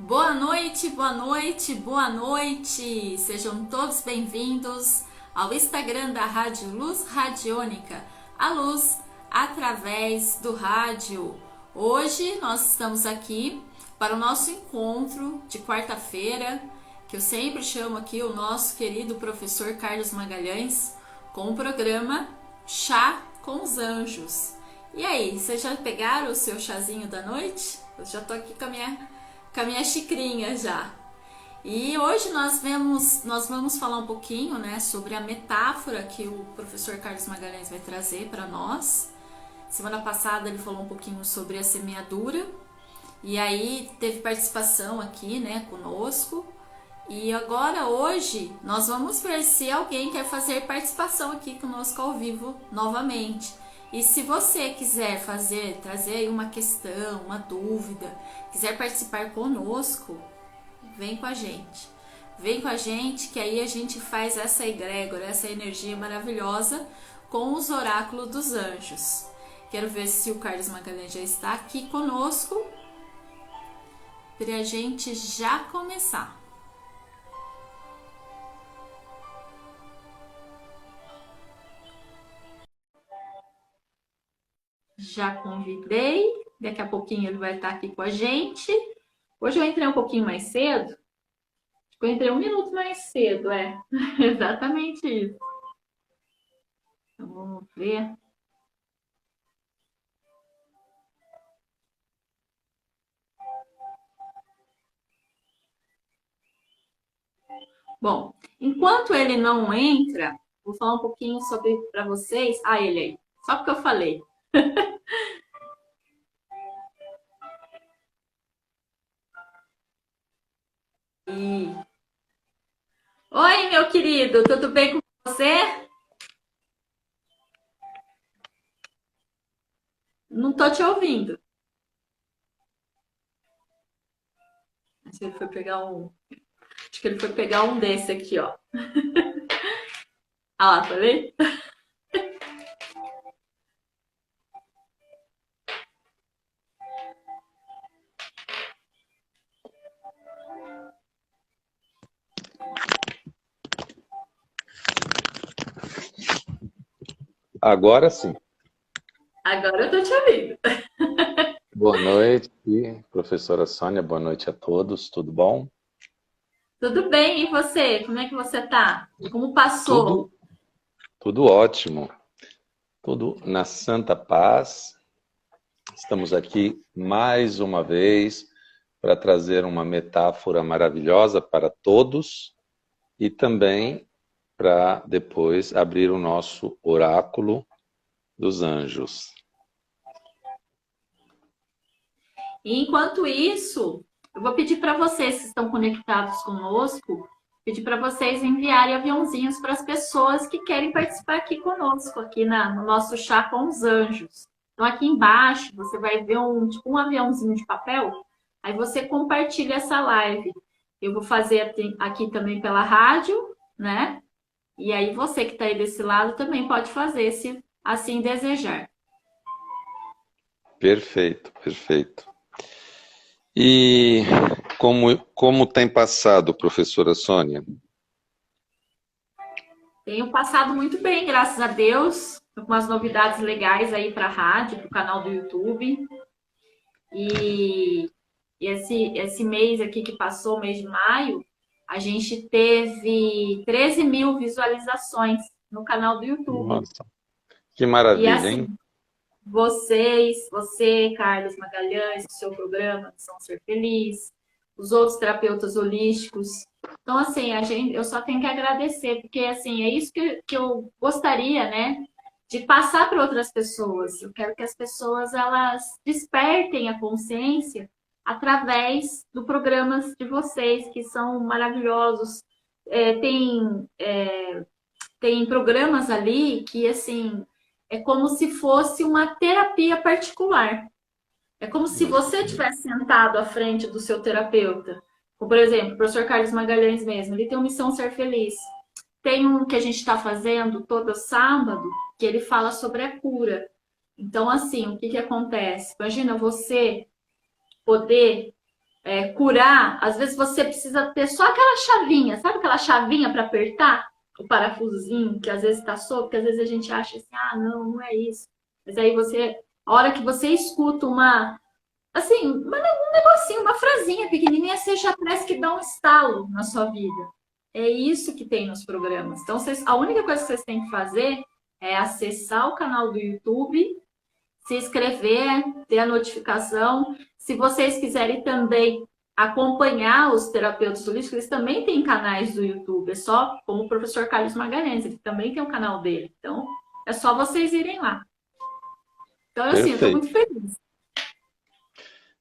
Boa noite, boa noite, boa noite! Sejam todos bem-vindos ao Instagram da Rádio Luz Radiônica, a luz através do rádio. Hoje nós estamos aqui para o nosso encontro de quarta-feira, que eu sempre chamo aqui o nosso querido professor Carlos Magalhães, com o programa Chá com os Anjos. E aí, vocês já pegaram o seu chazinho da noite? Eu já tô aqui com a minha xicrinha já. E hoje nós vamos falar um pouquinho, né, sobre a metáfora que o professor Carlos Magalhães vai trazer para nós. Semana passada ele falou um pouquinho sobre a semeadura e aí teve participação aqui, né, conosco. E agora hoje nós vamos ver se alguém quer fazer participação aqui conosco ao vivo novamente. E se você quiser trazer aí uma questão, uma dúvida, quiser participar conosco, vem com a gente. Vem com a gente que aí a gente faz essa egrégora, essa energia maravilhosa com os oráculos dos anjos. Quero ver se o Carlos Magalhães já está aqui conosco para a gente já começar. Já convidei, daqui a pouquinho ele vai estar aqui com a gente. Hoje eu entrei um pouquinho mais cedo, eu entrei um minuto mais cedo, exatamente isso. Então, vamos ver. Bom, enquanto ele não entra, vou falar um pouquinho sobre para vocês. Ah, ele aí. Só porque eu falei. E... Oi, meu querido, tudo bem com você? Não tô te ouvindo. Acho que ele foi pegar um desse aqui, ó. Ah lá, falei? Agora sim. Agora eu tô te ouvindo. Boa noite, professora Sônia. Boa noite a todos. Tudo bom? Tudo bem, e você? Como é que você tá? Como Tudo, passou? tudo ótimo. Tudo na santa paz. Estamos aqui mais uma vez para trazer uma metáfora maravilhosa para todos e também para depois abrir o nosso oráculo dos anjos. E enquanto isso, eu vou pedir para vocês que estão conectados conosco, pedir para vocês enviarem aviãozinhos para as pessoas que querem participar aqui conosco, aqui no nosso chá com os anjos. Então aqui embaixo você vai ver tipo um aviãozinho de papel, aí você compartilha essa live. Eu vou fazer aqui também pela rádio, né? E aí você que está aí desse lado também pode fazer, se assim desejar. Perfeito, perfeito. E como tem passado, professora Sônia? Tenho passado muito bem, graças a Deus. Tô com umas novidades legais aí para a rádio, para o canal do YouTube. E esse mês aqui que passou, mês de maio, a gente teve 13 mil visualizações no canal do YouTube. Nossa, que E maravilha, assim, hein? você, Carlos Magalhães, o seu programa Missão Ser Feliz, os outros terapeutas holísticos. Então, assim, eu só tenho que agradecer, porque, assim, é isso que eu gostaria, né, de passar para outras pessoas. Eu quero que as pessoas, elas despertem a consciência através do programas de vocês, que são maravilhosos. É, tem programas ali que, assim, é como se fosse uma terapia particular. É como se você tivesse sentado à frente do seu terapeuta. Como, por exemplo, o professor Carlos Magalhães mesmo, ele tem uma Missão Ser Feliz. Tem um que a gente está fazendo todo sábado, que ele fala sobre a cura. Então, assim, o que acontece? Imagina você poder curar, às vezes você precisa ter só aquela chavinha, sabe aquela chavinha para apertar o parafusozinho, que às vezes está solto, que às vezes a gente acha assim, ah, não, não é isso. Mas aí a hora que você escuta assim, um negocinho, uma frasinha pequenininha, você já parece que dá um estalo na sua vida. É isso que tem nos programas. Então, a única coisa que vocês têm que fazer é acessar o canal do YouTube, se inscrever, ter a notificação. Se vocês quiserem também acompanhar os terapeutas holísticos, eles também têm canais do YouTube. É só como o professor Carlos Magalhães, ele também tem um canal dele. Então, é só vocês irem lá. Então, assim, eu estou Perfeito. muito feliz.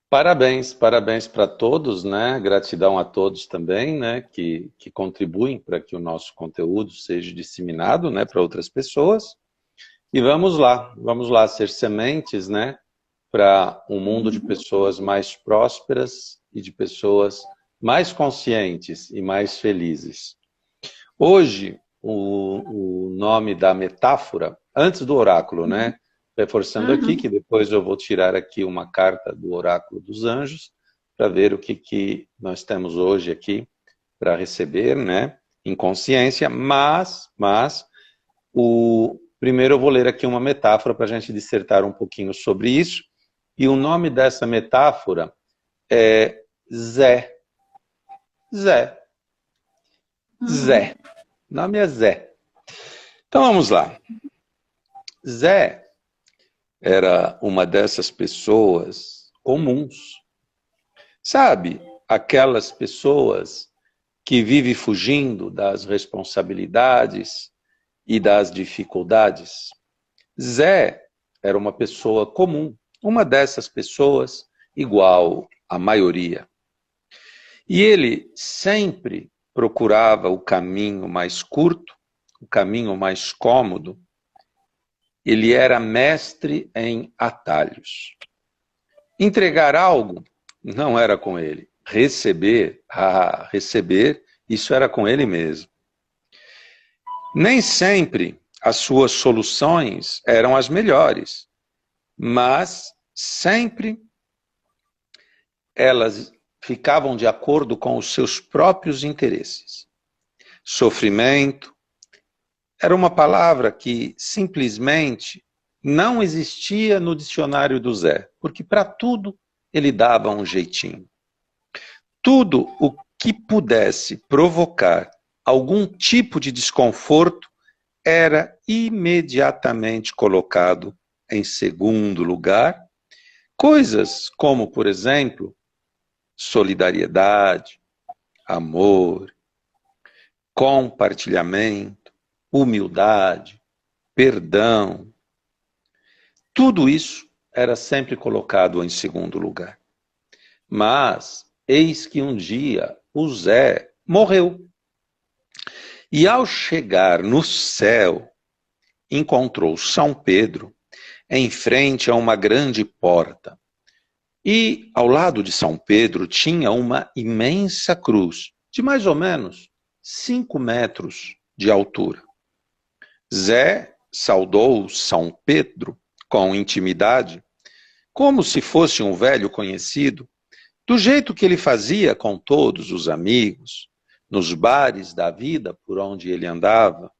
Parabéns, parabéns para todos, né? Gratidão a todos também, né? Que contribuem para que o nosso conteúdo seja disseminado, né? Para outras pessoas. E vamos lá ser sementes, né? Para um mundo de pessoas mais prósperas e de pessoas mais conscientes e mais felizes. Hoje, o nome da metáfora, antes do oráculo, né? Reforçando aqui, que depois eu vou tirar aqui uma carta do oráculo dos anjos, para ver o que nós temos hoje aqui para receber, né? Em consciência, mas primeiro eu vou ler aqui uma metáfora para a gente dissertar um pouquinho sobre isso. E o nome dessa metáfora é Zé. Zé. Zé. O nome é Zé. Então vamos lá. Zé era uma dessas pessoas comuns. Sabe, aquelas pessoas que vivem fugindo das responsabilidades e das dificuldades. Zé era uma pessoa comum, uma dessas pessoas igual à maioria. E ele sempre procurava o caminho mais curto, o caminho mais cômodo. Ele era mestre em atalhos. Entregar algo não era com ele. Receber, isso era com ele mesmo. Nem sempre as suas soluções eram as melhores, mas sempre elas ficavam de acordo com os seus próprios interesses. Sofrimento era uma palavra que simplesmente não existia no dicionário do Zé, porque para tudo ele dava um jeitinho. Tudo o que pudesse provocar algum tipo de desconforto era imediatamente colocado em segundo lugar. Coisas como, por exemplo, solidariedade, amor, compartilhamento, humildade, perdão. Tudo isso era sempre colocado em segundo lugar. Mas, eis que um dia o Zé morreu. E ao chegar no céu, encontrou São Pedro em frente a uma grande porta. E ao lado de São Pedro tinha uma imensa cruz, de mais ou menos 5 metros de altura. Zé saudou São Pedro com intimidade, como se fosse um velho conhecido, do jeito que ele fazia com todos os amigos, nos bares da vida por onde ele andava.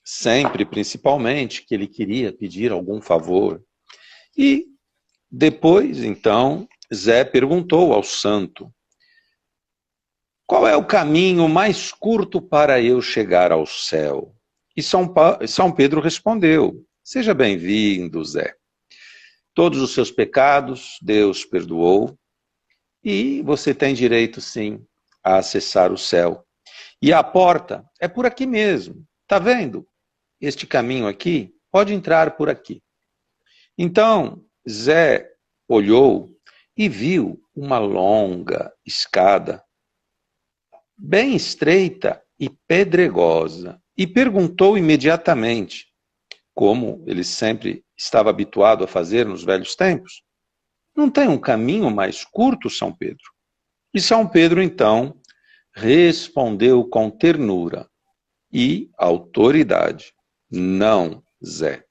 Sempre, principalmente, que ele queria pedir algum favor. E depois, então, Zé perguntou ao santo: qual é o caminho mais curto para eu chegar ao céu? E São Pedro respondeu: seja bem-vindo, Zé. Todos os seus pecados Deus perdoou e você tem direito, sim, a acessar o céu. E a porta é por aqui mesmo. Está vendo? Este caminho aqui, pode entrar por aqui. Então, Zé olhou e viu uma longa escada, bem estreita e pedregosa, e perguntou imediatamente, como ele sempre estava habituado a fazer nos velhos tempos: não tem um caminho mais curto, São Pedro? E São Pedro, então, respondeu com ternura e autoridade: não, Zé.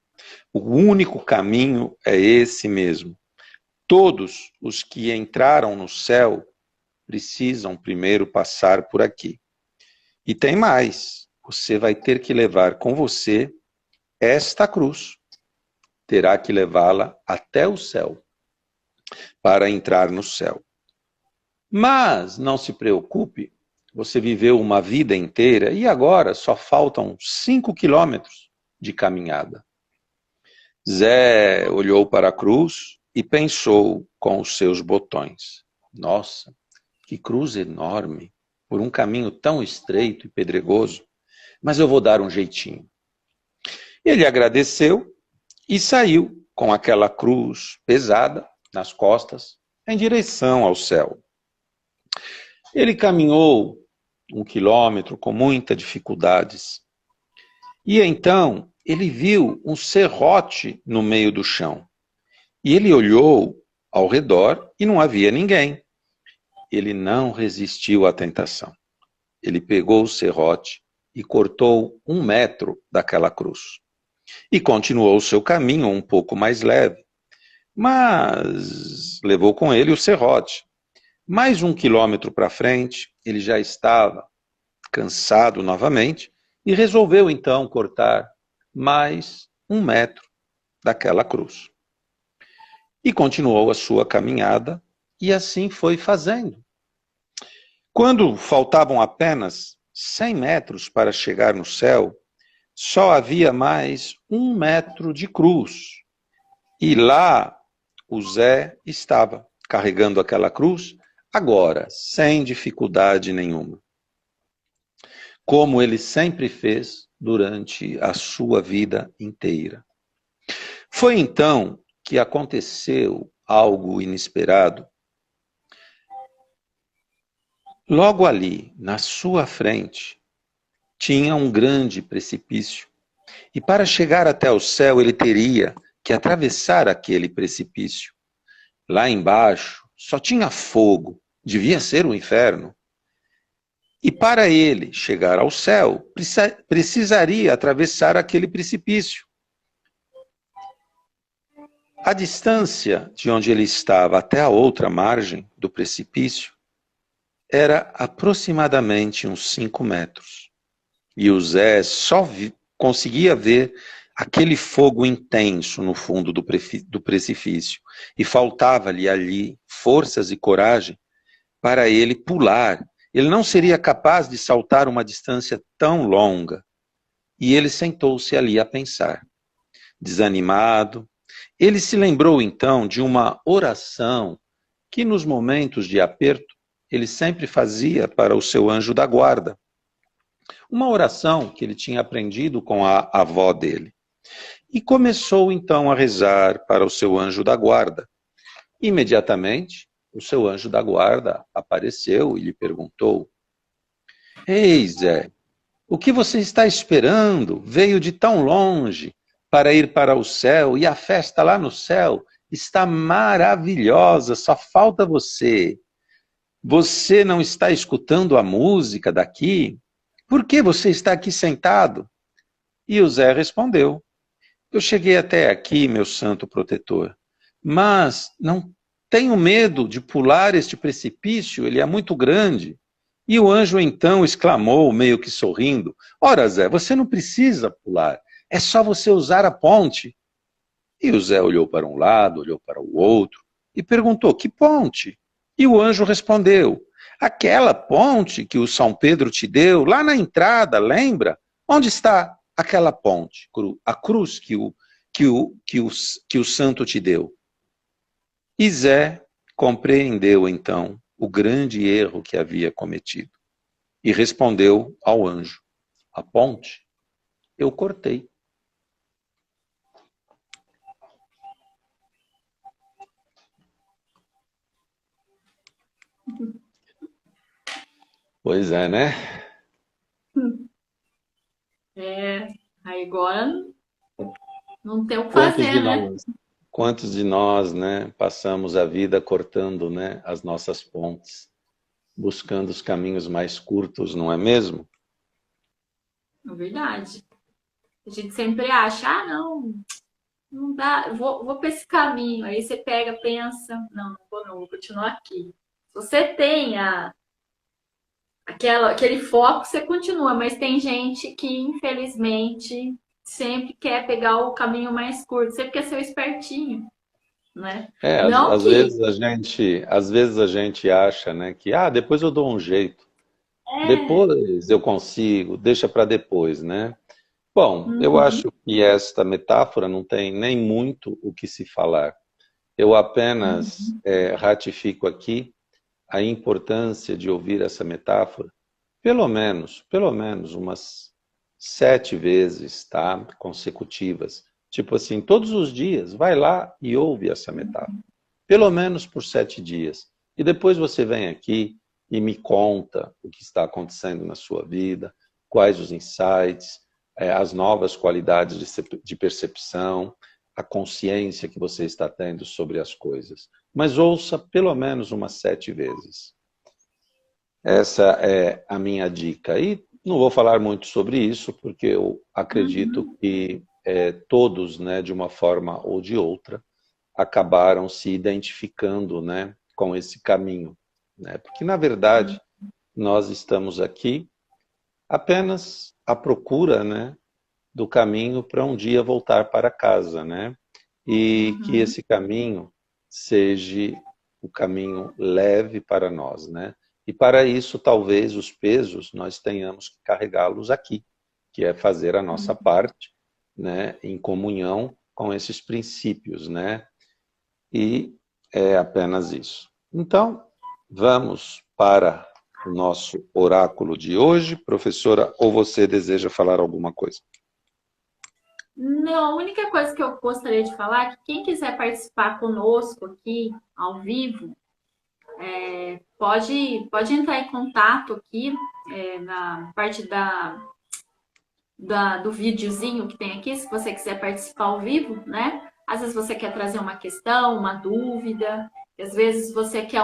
O único caminho é esse mesmo. Todos os que entraram no céu precisam primeiro passar por aqui. E tem mais, você vai ter que levar com você esta cruz. Terá que levá-la até o céu, para entrar no céu. Mas não se preocupe, você viveu uma vida inteira e agora só faltam 5 quilômetros de caminhada. Zé olhou para a cruz e pensou com os seus botões. Nossa, que cruz enorme, por um caminho tão estreito e pedregoso, mas eu vou dar um jeitinho. Ele agradeceu e saiu com aquela cruz pesada nas costas em direção ao céu. Ele caminhou 1 quilômetro com muitas dificuldades. E então ele viu um serrote no meio do chão. E ele olhou ao redor e não havia ninguém. Ele não resistiu à tentação. Ele pegou o serrote e cortou 1 metro daquela cruz. E continuou o seu caminho um pouco mais leve. Mas levou com ele o serrote. Mais 1 quilômetro para frente, ele já estava cansado novamente e resolveu então cortar mais 1 metro daquela cruz. E continuou a sua caminhada e assim foi fazendo. Quando faltavam apenas 100 metros para chegar no céu, só havia mais 1 metro de cruz. E lá o Zé estava carregando aquela cruz, agora sem dificuldade nenhuma. Como ele sempre fez durante a sua vida inteira. Foi então que aconteceu algo inesperado. Logo ali, na sua frente, tinha um grande precipício. E para chegar até o céu, ele teria que atravessar aquele precipício. Lá embaixo, só tinha fogo, devia ser o inferno. E para ele chegar ao céu, precisaria atravessar aquele precipício. A distância de onde ele estava até a outra margem do precipício era aproximadamente uns 5 metros. E o Zé só conseguia ver aquele fogo intenso no fundo do precipício. E faltava-lhe ali forças e coragem para ele pular. Ele não seria capaz de saltar uma distância tão longa. E ele sentou-se ali a pensar. Desanimado, ele se lembrou então de uma oração que nos momentos de aperto ele sempre fazia para o seu anjo da guarda. Uma oração que ele tinha aprendido com a avó dele. E começou então a rezar para o seu anjo da guarda. Imediatamente, o seu anjo da guarda apareceu e lhe perguntou: Ei, Zé, o que você está esperando? Veio de tão longe para ir para o céu, e a festa lá no céu está maravilhosa, só falta você. Você não está escutando a música daqui? Por que você está aqui sentado? E o Zé respondeu: Eu cheguei até aqui, meu santo protetor, mas não tenho medo de pular este precipício, ele é muito grande. E o anjo então exclamou, meio que sorrindo: Ora, Zé, você não precisa pular, é só você usar a ponte. E o Zé olhou para um lado, olhou para o outro e perguntou: Que ponte? E o anjo respondeu: Aquela ponte que o São Pedro te deu lá na entrada, lembra? Onde está aquela ponte? A cruz que o santo te deu. E Zé compreendeu então o grande erro que havia cometido e respondeu ao anjo: A ponte eu cortei. Pois é, né? Aí agora não tem o que Quantos fazer, de né? nós, quantos de nós, né, passamos a vida cortando, né, as nossas pontes, buscando os caminhos mais curtos, não é mesmo? É verdade. A gente sempre acha, não Não dá, vou para esse caminho. Aí você pega, pensa, não vou não, vou continuar aqui. Se você tem aquele foco, você continua, mas tem gente que, infelizmente, sempre quer pegar o caminho mais curto, sempre quer ser o espertinho, né? É, Não que às vezes a gente acha, né, que depois eu dou um jeito, é. depois eu consigo, deixa para depois, né? Bom, eu Uhum, acho que esta metáfora não tem nem muito o que se falar. Eu apenas uhum, ratifico aqui a importância de ouvir essa metáfora pelo menos umas 7 vezes, tá? Consecutivas. Tipo assim, todos os dias, vai lá e ouve essa metáfora. Pelo menos por 7 dias. E depois você vem aqui e me conta o que está acontecendo na sua vida, quais os insights, as novas qualidades de percepção, a consciência que você está tendo sobre as coisas. Mas ouça pelo menos umas 7 vezes. Essa é a minha dica. E não vou falar muito sobre isso, porque eu acredito uhum, que todos, né, de uma forma ou de outra, acabaram se identificando, né, com esse caminho. Né? Porque, na verdade, nós estamos aqui apenas à procura, né, do caminho para um dia voltar para casa, né? E que uhum. esse caminho seja o caminho leve para nós, né? E para isso, talvez os pesos nós tenhamos que carregá-los aqui, que é fazer a nossa parte, né, em comunhão com esses princípios, né? E é apenas isso. Então, vamos para o nosso oráculo de hoje. Professora, ou você deseja falar alguma coisa? Não, a única coisa que eu gostaria de falar é que quem quiser participar conosco aqui, ao vivo, pode entrar em contato aqui na parte do videozinho que tem aqui, se você quiser participar ao vivo, né? Às vezes você quer trazer uma questão, uma dúvida, às vezes você quer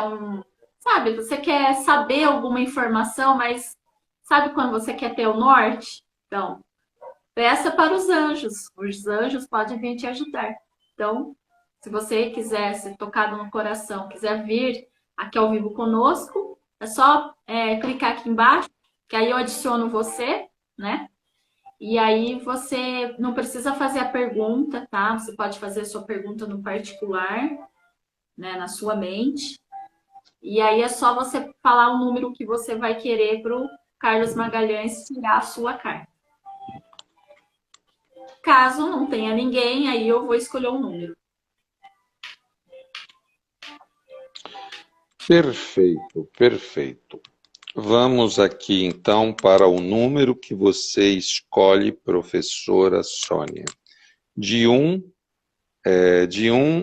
sabe, você quer saber alguma informação, mas sabe quando você quer ter o norte? Então, peça para os anjos podem vir te ajudar. Então, se você quiser ser tocado no coração, quiser vir aqui ao vivo conosco, é só clicar aqui embaixo, que aí eu adiciono você, né? E aí você não precisa fazer a pergunta, tá? Você pode fazer a sua pergunta no particular, né, na sua mente. E aí é só você falar o número que você vai querer para o Carlos Magalhães tirar a sua carta. Caso não tenha ninguém, aí eu vou escolher um número. Perfeito, perfeito. Vamos aqui então para o número que você escolhe, professora Sônia. De um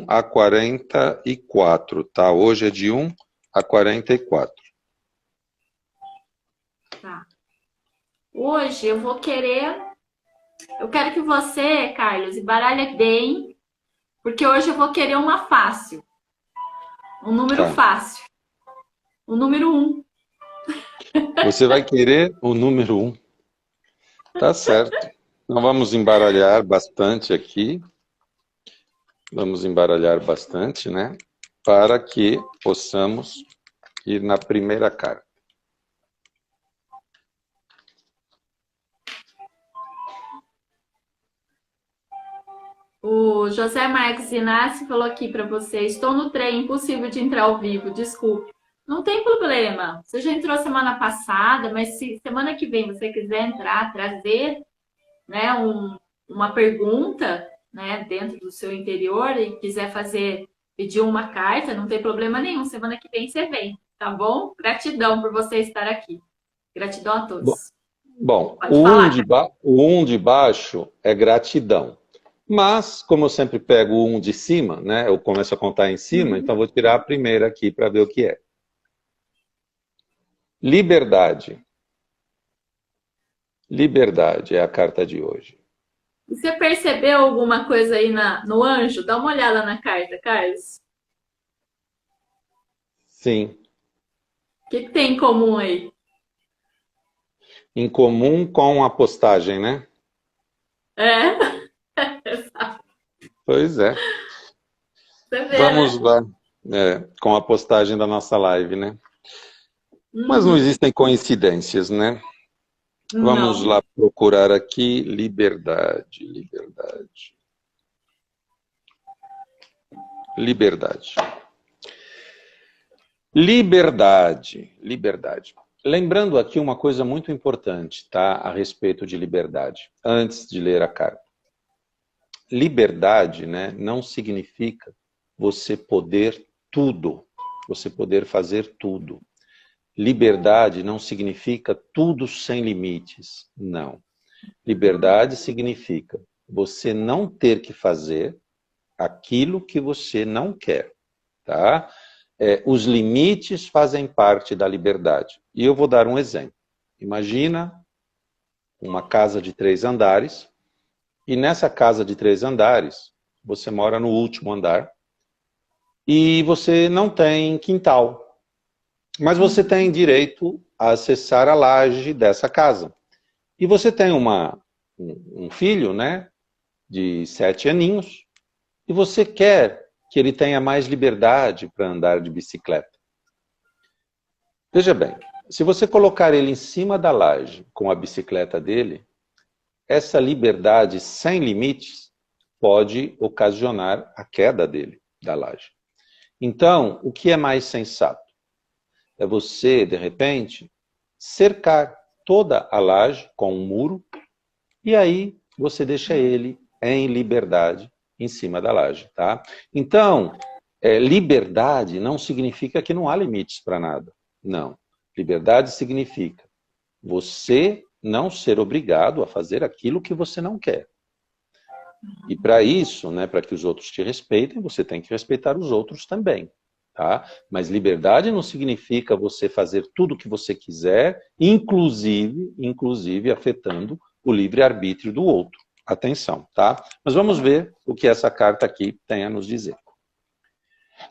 a 44, tá? Hoje é de 1 a 44. Tá. Hoje eu vou querer. Eu quero que você, Carlos, embaralhe bem, porque hoje eu vou querer uma fácil. Um número Tá. fácil. O número um. Você vai querer o número 1. Tá certo. Então vamos embaralhar bastante aqui. Vamos embaralhar bastante, né? Para que possamos ir na primeira carta. O José Marques Inácio falou aqui para você: estou no trem, impossível de entrar ao vivo, desculpe. Não tem problema. Você já entrou semana passada, mas se semana que vem você quiser entrar, trazer, né, uma pergunta, né, dentro do seu interior e quiser pedir uma carta, não tem problema nenhum. Semana que vem você vem, tá bom? Gratidão por você estar aqui. Gratidão a todos. Bom, Pode falar, cara. o um de baixo é gratidão. Mas, como eu sempre pego o um de cima, né? Eu começo a contar em cima, então vou tirar a primeira aqui para ver o que é. Liberdade. Liberdade é a carta de hoje. Você percebeu alguma coisa aí no anjo? Dá uma olhada na carta, Carlos. Sim, O que tem em comum aí? em comum com a postagem, né? É? Pois é. Você vê, Vamos né? lá, com a postagem da nossa live, né? Mas não Uhum. existem coincidências, né? Vamos Não. lá procurar aqui liberdade, liberdade, liberdade. Liberdade, liberdade. Lembrando aqui uma coisa muito importante, tá? A respeito de liberdade, antes de ler a carta. Liberdade, né, não significa você poder tudo, você poder fazer tudo. Liberdade não significa tudo sem limites, não. Liberdade significa você não ter que fazer aquilo que você não quer, tá? Os limites fazem parte da liberdade. E eu vou dar um exemplo. Imagina uma casa de 3 andares, e nessa casa de 3 andares, você mora no último andar, e você não tem quintal, mas você tem direito a acessar a laje dessa casa. E você tem um filho, né, de 7 aninhos, e você quer que ele tenha mais liberdade para andar de bicicleta. Veja bem, se você colocar ele em cima da laje com a bicicleta dele, essa liberdade sem limites pode ocasionar a queda dele da laje. Então, o que é mais sensato? É você, de repente, cercar toda a laje com um muro e aí você deixa ele em liberdade em cima da laje, tá? Então, liberdade não significa que não há limites para nada. Não. Liberdade significa você não ser obrigado a fazer aquilo que você não quer. E para isso, né, para que os outros te respeitem, você tem que respeitar os outros também. Tá? Mas liberdade não significa você fazer tudo o que você quiser, inclusive afetando o livre-arbítrio do outro. Atenção, tá? Mas vamos ver o que essa carta aqui tem a nos dizer.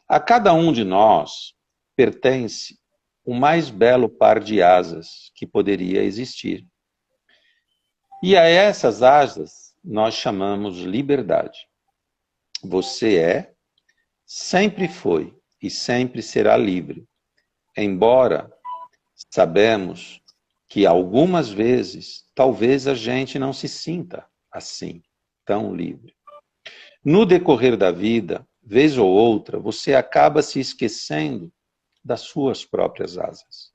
A cada um de nós pertence o mais belo par de asas que poderia existir. E a essas asas nós chamamos liberdade. Você sempre foi e sempre será livre, embora sabemos que algumas vezes talvez a gente não se sinta assim, tão livre. No decorrer da vida, vez ou outra, você acaba se esquecendo das suas próprias asas.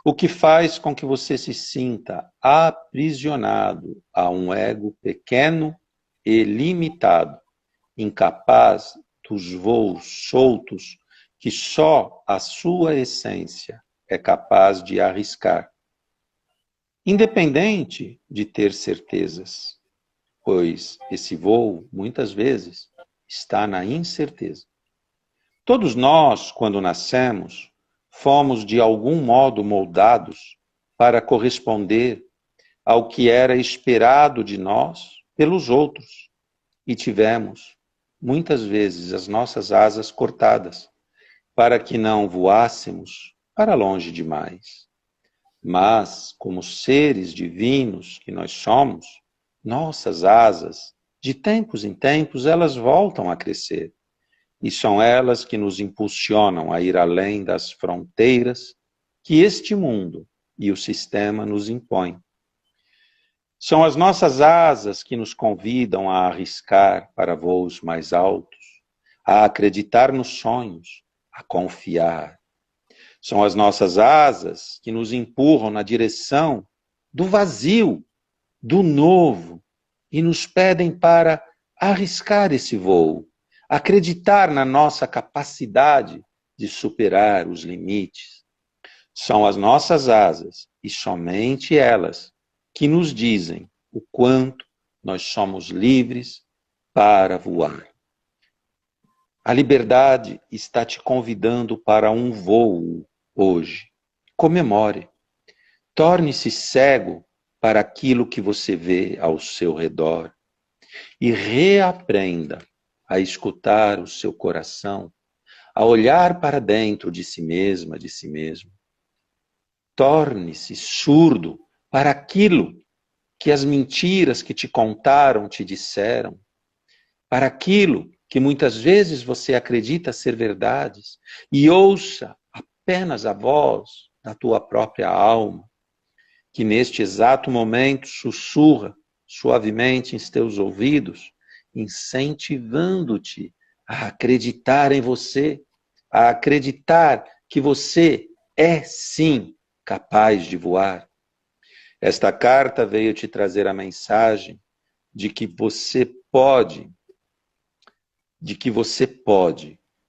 O que faz com que você se sinta aprisionado a um ego pequeno e limitado, incapaz dos voos soltos que só a sua essência é capaz de arriscar. Independente de ter certezas, pois esse voo, muitas vezes, está na incerteza. Todos nós, quando nascemos, fomos de algum modo moldados para corresponder ao que era esperado de nós pelos outros e tivemos, muitas vezes, as nossas asas cortadas para que não voássemos para longe demais. Mas, como seres divinos que nós somos, nossas asas, de tempos em tempos, elas voltam a crescer. E são elas que nos impulsionam a ir além das fronteiras que este mundo e o sistema nos impõem. São as nossas asas que nos convidam a arriscar para voos mais altos, a acreditar nos sonhos, a confiar. São as nossas asas que nos empurram na direção do vazio, do novo, e nos pedem para arriscar esse voo, acreditar na nossa capacidade de superar os limites. São as nossas asas, e somente elas, que nos dizem o quanto nós somos livres para voar. A liberdade está te convidando para um voo hoje. Comemore. Torne-se cego para aquilo que você vê ao seu redor e reaprenda a escutar o seu coração, a olhar para dentro de si mesma, de si mesmo. Torne-se surdo para aquilo que as mentiras que te contaram te disseram para aquilo que muitas vezes você acredita ser verdades e ouça apenas a voz da tua própria alma, que neste exato momento sussurra suavemente em teus ouvidos, incentivando-te a acreditar em você, a acreditar que você é sim capaz de voar. Esta carta veio te trazer a mensagem de que você pode,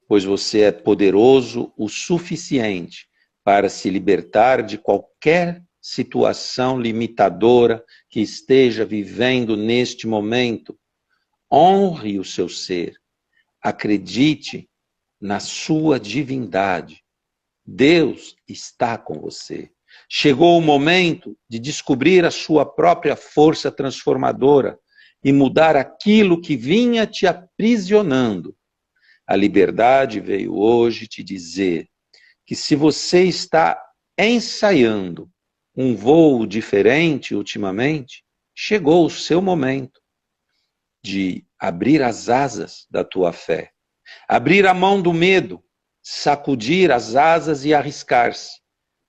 pois você é poderoso o suficiente para se libertar de qualquer situação limitadora que esteja vivendo neste momento. Honre o seu ser. Acredite na sua divindade. Deus está com você. Chegou o momento de descobrir a sua própria força transformadora e mudar aquilo que vinha te aprisionando. A liberdade veio hoje te dizer que se você está ensaiando um voo diferente ultimamente, chegou o seu momento de abrir as asas da tua fé, abrir a mão do medo, sacudir as asas e arriscar-se,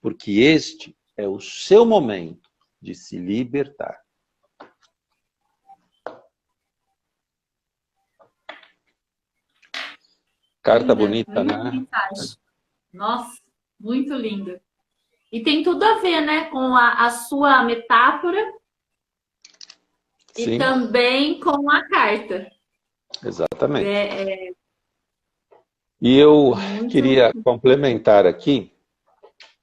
porque este é o seu momento de se libertar. Carta bonita, né? Mensagem. Nossa, muito linda. E tem tudo a ver, né, com a sua metáfora. Sim. E também com a carta. Exatamente. E eu queria complementar aqui,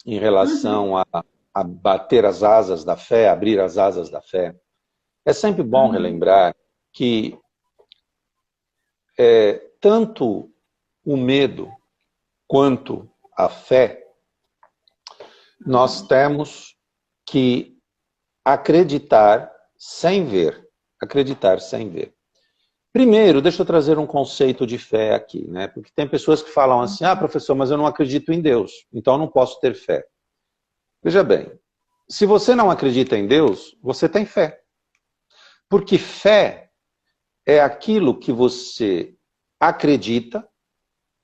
em relação a bater as asas da fé, abrir as asas da fé. É sempre bom relembrar que tanto o medo quanto a fé, nós temos que acreditar sem ver. Acreditar sem ver. Primeiro, deixa eu trazer um conceito de fé aqui, né? Porque tem pessoas que falam assim, professor, mas eu não acredito em Deus, então eu não posso ter fé. Veja bem, se você não acredita em Deus, você tem fé. Porque fé é aquilo que você acredita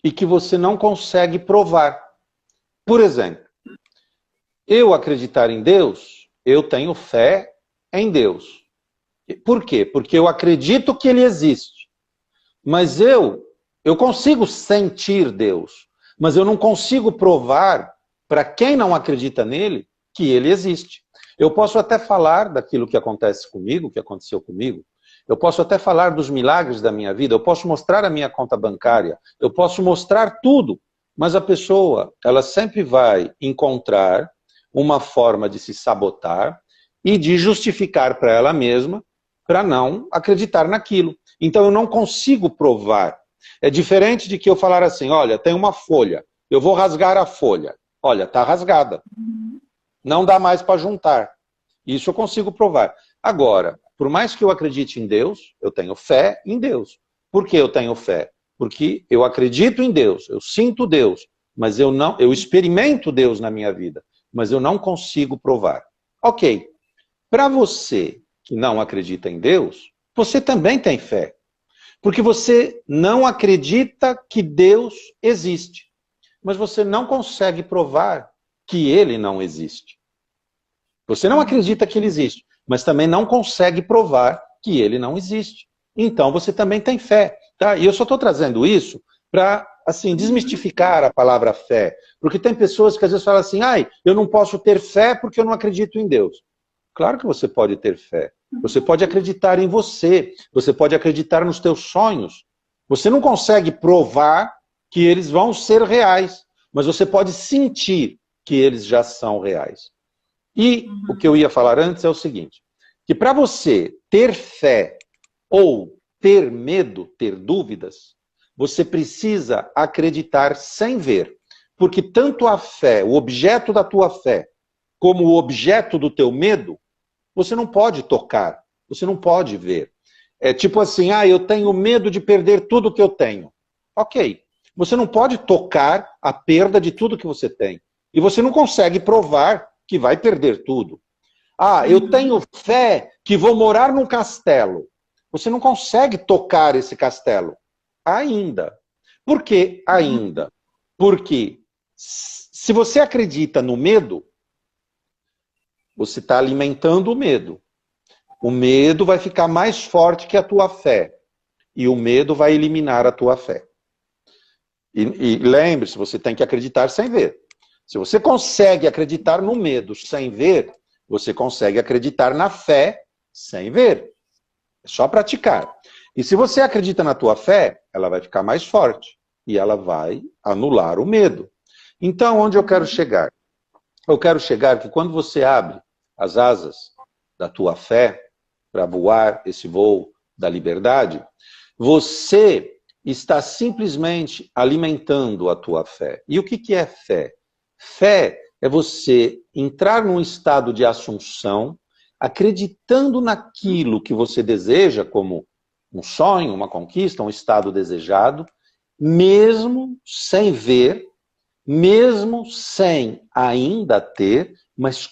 e que você não consegue provar. Por exemplo, eu acreditar em Deus, eu tenho fé em Deus. Por quê? Porque eu acredito que Ele existe. Mas eu consigo sentir Deus, mas eu não consigo provar para quem não acredita nele que Ele existe. Eu posso até falar daquilo que acontece comigo, que aconteceu comigo. Eu posso até falar dos milagres da minha vida, eu posso mostrar a minha conta bancária, eu posso mostrar tudo, mas a pessoa, ela sempre vai encontrar uma forma de se sabotar e de justificar para ela mesma para não acreditar naquilo. Então eu não consigo provar. É diferente de que eu falar assim, olha, tem uma folha, eu vou rasgar a folha. Olha, está rasgada. Não dá mais para juntar. Isso eu consigo provar. Agora, por mais que eu acredite em Deus, eu tenho fé em Deus. Por que eu tenho fé? Porque eu acredito em Deus, eu sinto Deus, mas eu experimento Deus na minha vida, mas eu não consigo provar. Ok, para você que não acredita em Deus, você também tem fé. Porque você não acredita que Deus existe. Mas você não consegue provar que Ele não existe. Você não acredita que Ele existe, mas também não consegue provar que Ele não existe. Então você também tem fé. Tá? E eu só estou trazendo isso para assim, desmistificar a palavra fé. Porque tem pessoas que às vezes falam assim, eu não posso ter fé porque eu não acredito em Deus. Claro que você pode ter fé. Você pode acreditar em você. Você pode acreditar nos teus sonhos. Você não consegue provar que eles vão ser reais, mas você pode sentir que eles já são reais. E o que eu ia falar antes é o seguinte, que para você ter fé ou ter medo, ter dúvidas, você precisa acreditar sem ver. Porque tanto a fé, o objeto da tua fé, como o objeto do teu medo, você não pode tocar, você não pode ver. É tipo assim, eu tenho medo de perder tudo que eu tenho. Ok, você não pode tocar a perda de tudo que você tem. E você não consegue provar que vai perder tudo. Eu tenho fé que vou morar num castelo. Você não consegue tocar esse castelo. Ainda. Por que ainda? Porque se você acredita no medo, você está alimentando o medo. O medo vai ficar mais forte que a tua fé. E o medo vai eliminar a tua fé. E lembre-se, você tem que acreditar sem ver. Se você consegue acreditar no medo sem ver, você consegue acreditar na fé sem ver. É só praticar. E se você acredita na tua fé, ela vai ficar mais forte. E ela vai anular o medo. Então, onde eu quero chegar? Eu quero chegar que quando você abre as asas da tua fé para voar esse voo da liberdade, você está simplesmente alimentando a tua fé. E o que é fé? Fé é você entrar num estado de assunção, acreditando naquilo que você deseja, como um sonho, uma conquista, um estado desejado, mesmo sem ver, mesmo sem ainda ter, mas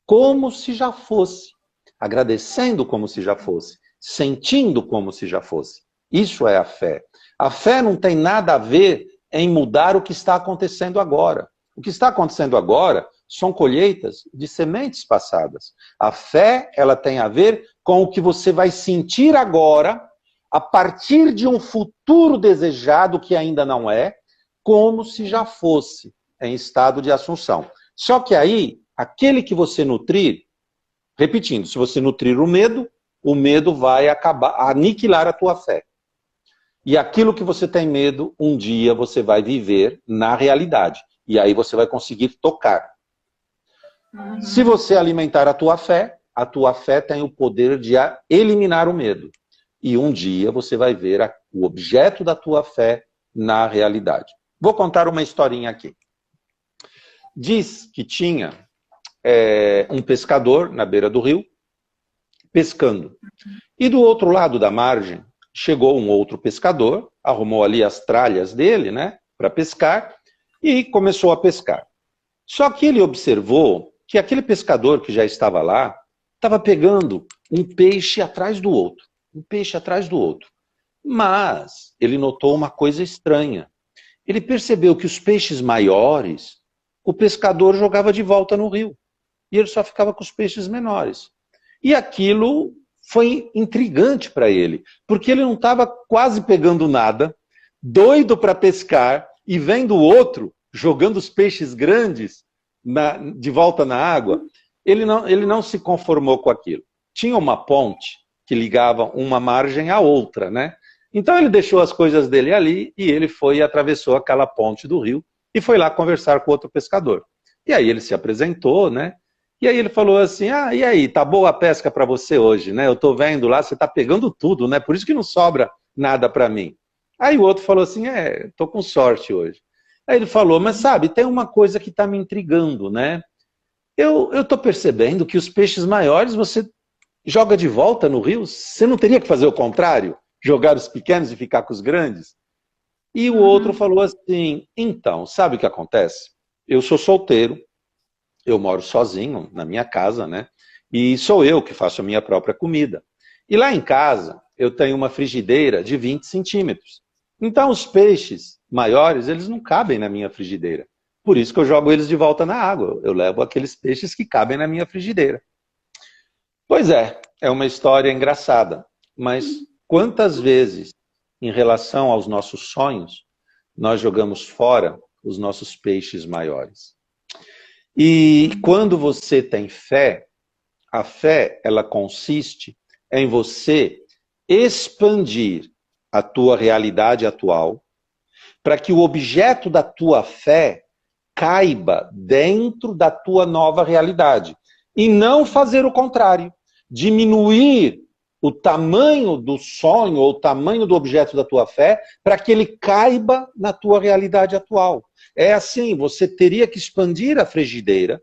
como se já fosse, agradecendo como se já fosse, sentindo como se já fosse. Isso é a fé. A fé não tem nada a ver em mudar o que está acontecendo agora. O que está acontecendo agora são colheitas de sementes passadas. A fé, ela tem a ver com o que você vai sentir agora, a partir de um futuro desejado que ainda não é, como se já fosse em estado de assunção. Só que aí, aquele que você nutrir, repetindo, se você nutrir o medo vai aniquilar a tua fé. E aquilo que você tem medo, um dia você vai viver na realidade. E aí você vai conseguir tocar. Se você alimentar a tua fé tem o poder de eliminar o medo. E um dia você vai ver o objeto da tua fé na realidade. Vou contar uma historinha aqui. Diz que tinha um pescador na beira do rio, pescando. E do outro lado da margem, chegou um outro pescador, arrumou ali as tralhas dele, né, para pescar, e começou a pescar. Só que ele observou que aquele pescador que já estava lá, estava pegando um peixe atrás do outro. Um peixe atrás do outro. Mas ele notou uma coisa estranha. Ele percebeu que os peixes maiores, o pescador jogava de volta no rio. E ele só ficava com os peixes menores. E aquilo foi intrigante para ele, porque ele não estava quase pegando nada, doido para pescar, e vendo o outro jogando os peixes grandes de volta na água. Ele não se conformou com aquilo. Tinha uma ponte que ligava uma margem à outra, né? Então ele deixou as coisas dele ali e ele foi e atravessou aquela ponte do rio e foi lá conversar com outro pescador. E aí ele se apresentou, né? E aí ele falou assim, e aí, tá boa a pesca para você hoje, né? Eu tô vendo lá, você tá pegando tudo, né? Por isso que não sobra nada para mim. Aí o outro falou assim, tô com sorte hoje. Aí ele falou, mas sabe, tem uma coisa que tá me intrigando, né? Eu tô percebendo que os peixes maiores você joga de volta no rio, você não teria que fazer o contrário? Jogar os pequenos e ficar com os grandes? E o outro falou assim, então, sabe o que acontece? Eu sou solteiro, eu moro sozinho na minha casa, né? E sou eu que faço a minha própria comida. E lá em casa, eu tenho uma frigideira de 20 centímetros. Então, os peixes maiores, eles não cabem na minha frigideira. Por isso que eu jogo eles de volta na água. Eu levo aqueles peixes que cabem na minha frigideira. Pois é uma história engraçada. Mas quantas vezes, em relação aos nossos sonhos, nós jogamos fora os nossos peixes maiores? E quando você tem fé, a fé, ela consiste em você expandir a tua realidade atual para que o objeto da tua fé caiba dentro da tua nova realidade. E não fazer o contrário, diminuir o tamanho do sonho ou o tamanho do objeto da tua fé para que ele caiba na tua realidade atual. É assim, você teria que expandir a frigideira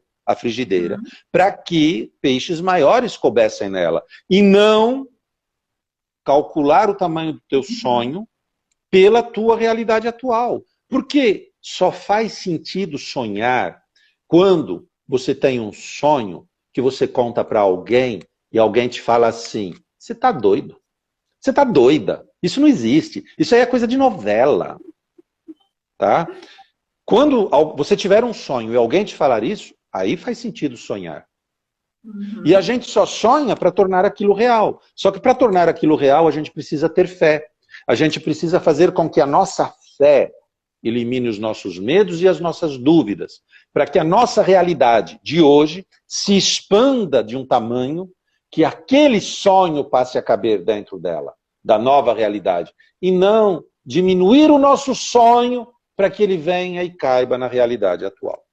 para que peixes maiores coubessem nela. E não calcular o tamanho do teu sonho pela tua realidade atual. Porque só faz sentido sonhar quando você tem um sonho que você conta para alguém e alguém te fala assim, você está doido? Você está doida. Isso não existe. Isso aí é coisa de novela. Tá? Quando você tiver um sonho e alguém te falar isso, aí faz sentido sonhar. E a gente só sonha para tornar aquilo real. Só que para tornar aquilo real, a gente precisa ter fé. A gente precisa fazer com que a nossa fé elimine os nossos medos e as nossas dúvidas, para que a nossa realidade de hoje se expanda de um tamanho que aquele sonho passe a caber dentro dela, da nova realidade. E não diminuir o nosso sonho para que ele venha e caiba na realidade atual.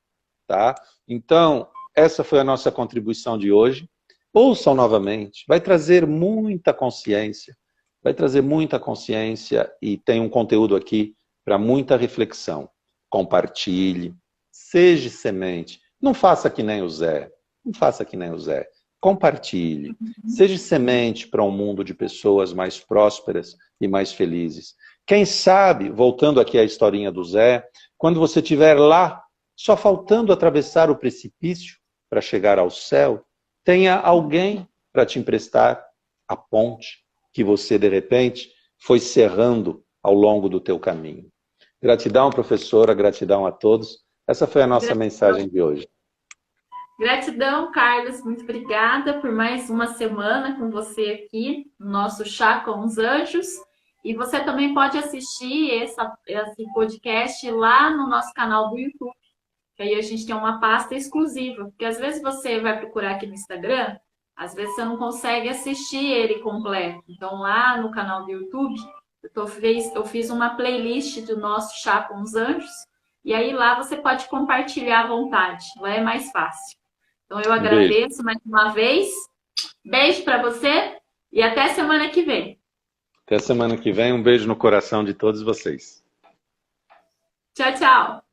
Tá? Então, essa foi a nossa contribuição de hoje. Ouçam novamente, vai trazer muita consciência. Vai trazer muita consciência e tem um conteúdo aqui para muita reflexão. Compartilhe, seja semente. Não faça que nem o Zé. Não faça que nem o Zé. Compartilhe. Seja semente para um mundo de pessoas mais prósperas e mais felizes. Quem sabe, voltando aqui à historinha do Zé, quando você estiver lá, só faltando atravessar o precipício para chegar ao céu, tenha alguém para te emprestar a ponte que você, de repente, foi cerrando ao longo do teu caminho. Gratidão, professora, gratidão a todos. Essa foi a nossa mensagem de hoje. Gratidão, Carlos. Muito obrigada por mais uma semana com você aqui no nosso Chá com os Anjos. E você também pode assistir esse podcast lá no nosso canal do YouTube. Que aí a gente tem uma pasta exclusiva. Porque às vezes você vai procurar aqui no Instagram, às vezes você não consegue assistir ele completo. Então lá no canal do YouTube, eu fiz uma playlist do nosso Chá com os Anjos. E aí lá você pode compartilhar à vontade. Lá é mais fácil. Então eu agradeço mais uma vez. Beijo para você e até semana que vem. Até semana que vem. Um beijo no coração de todos vocês. Tchau, tchau.